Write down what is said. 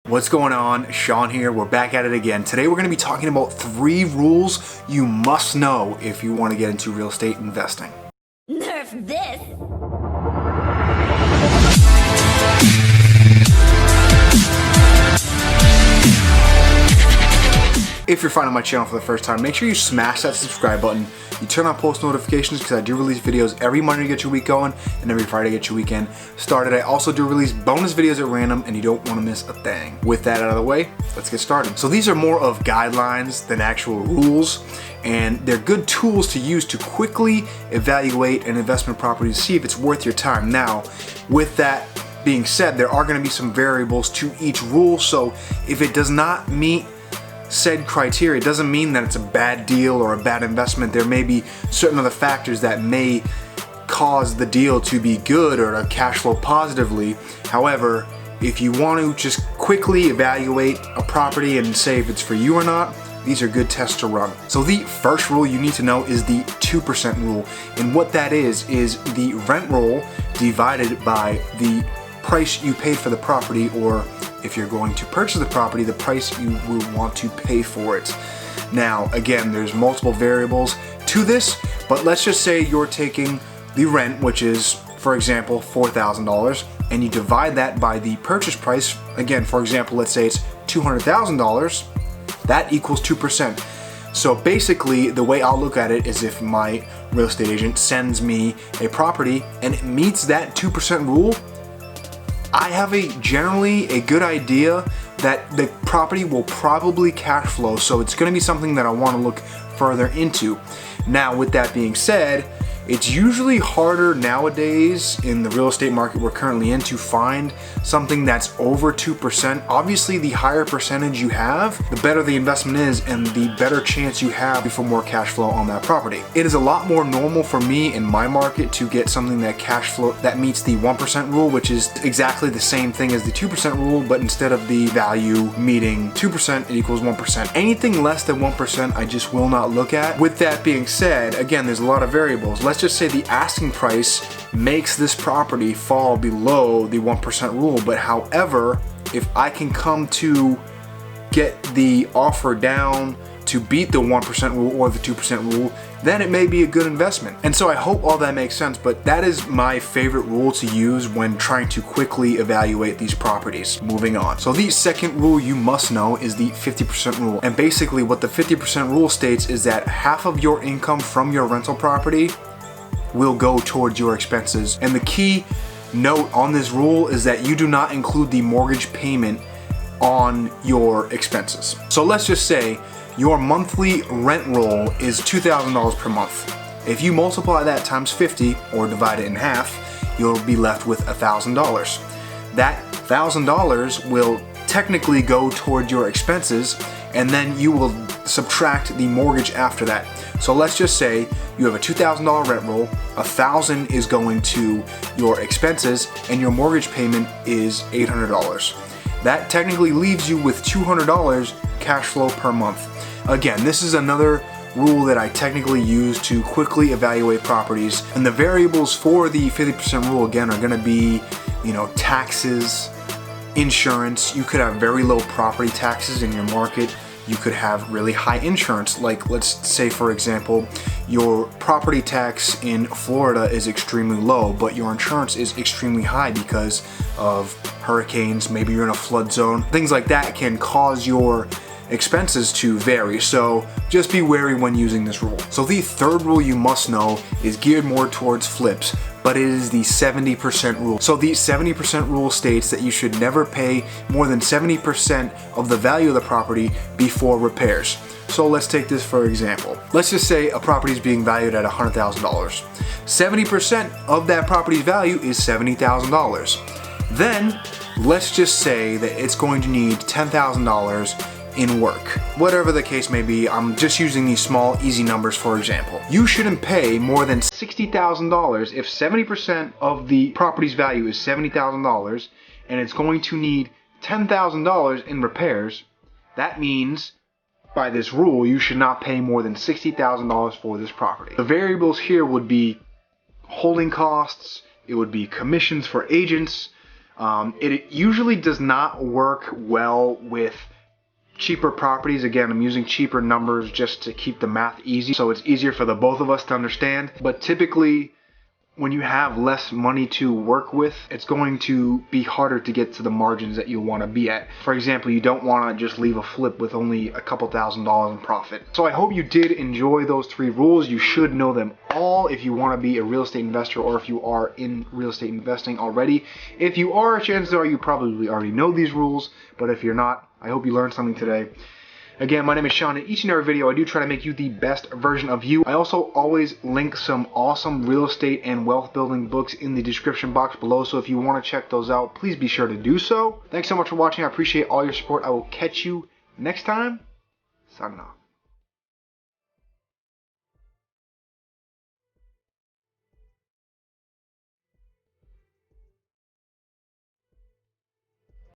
What's going on? Sean here. We're back at it again. Today we're going to be talking about 3 rules you must know if you want to get into real estate investing. Nerf this! If you're finding my channel for the first time, make sure you smash that subscribe button. You turn on post notifications because I do release videos every Monday to get your week going and every Friday to get your weekend started. I also do release bonus videos at random and you don't want to miss a thing. With that out of the way, let's get started. So these are more of guidelines than actual rules, and they're good tools to use to quickly evaluate an investment property to see if it's worth your time. Now, with that being said, there are going to be some variables to each rule, so if it does not meet said criteria, it doesn't mean that it's a bad deal or a bad investment. There may be certain other factors that may cause the deal to be good or to cash flow positively. However, if you want to just quickly evaluate a property and say if it's for you or not, these are good tests to run. So the first rule you need to know is the 2% rule. And what that is the rent roll divided by the price you paid for the property, or if you're going to purchase the property, the price you will want to pay for it. Now, again, there's multiple variables to this, but let's just say you're taking the rent, which is, for example, $4,000, and you divide that by the purchase price. Again, for example, let's say it's $200,000, that equals 2%. So basically, the way I'll look at it is if my real estate agent sends me a property and it meets that 2% rule, I have generally a good idea that the property will probably cash flow, so it's going to be something that I want to look further into. Now, with that being said, it's usually harder nowadays in the real estate market we're currently in to find something that's over 2%. Obviously, the higher percentage you have, the better the investment is and the better chance you have for more cash flow on that property. It is a lot more normal for me in my market to get something that cash flow that meets the 1% rule, which is exactly the same thing as the 2% rule, but instead of the value meeting 2%, it equals 1%. Anything less than 1%, I just will not look at. With that being said, again, there's a lot of variables. Let's just say the asking price makes this property fall below the 1% rule, but however, if I can come to get the offer down to beat the 1% rule or the 2% rule, then it may be a good investment. And so I hope all that makes sense, but that is my favorite rule to use when trying to quickly evaluate these properties. Moving on. So the second rule you must know is the 50% rule. And basically what the 50% rule states is that half of your income from your rental property will go towards your expenses. And the key note on this rule is that you do not include the mortgage payment on your expenses. So let's just say your monthly rent roll is $2,000 per month. If you multiply that times 50 or divide it in half, you'll be left with $1,000. That $1,000 will technically go toward your expenses, and then you will subtract the mortgage after that. So let's just say you have a $2,000 rent roll, $1,000 is going to your expenses, and your mortgage payment is $800. That technically leaves you with $200 cash flow per month. Again, this is another rule that I technically use to quickly evaluate properties, and the variables for the 50% rule again are going to be, taxes, insurance. You could have very low property taxes in your market. You could have really high insurance. Like, let's say, for example, your property tax in Florida is extremely low, but your insurance is extremely high because of hurricanes. Maybe you're in a flood zone. Things like that can cause your expenses to vary, so just be wary when using this rule. So the third rule you must know is geared more towards flips, but it is the 70% rule. So the 70% rule states that you should never pay more than 70% of the value of the property before repairs. So let's take this for example. Let's just say a property is being valued at $100,000. 70% of that property's value is $70,000. Then let's just say that it's going to need $10,000 in work. Whatever the case may be, I'm just using these small, easy numbers for example. You shouldn't pay more than $60,000 if 70% of the property's value is $70,000 and it's going to need $10,000 in repairs. That means, by this rule, you should not pay more than $60,000 for this property. The variables here would be holding costs, it would be commissions for agents, It usually does not work well with cheaper properties. Again, I'm using cheaper numbers just to keep the math easy, so it's easier for the both of us to understand. But typically, when you have less money to work with, it's going to be harder to get to the margins that you want to be at. For example, you don't want to just leave a flip with only a couple $1,000s in profit. So I hope you did enjoy those 3 rules. You should know them all if you want to be a real estate investor, or if you are in real estate investing already. If you are, chances are you probably already know these rules, but if you're not, I hope you learned something today. Again, my name is Sean, and each and every video I do try to make you the best version of you. I also always link some awesome real estate and wealth building books in the description box below, so if you want to check those out, please be sure to do so. Thanks so much for watching. I appreciate all your support. I will catch you next time. Signing off.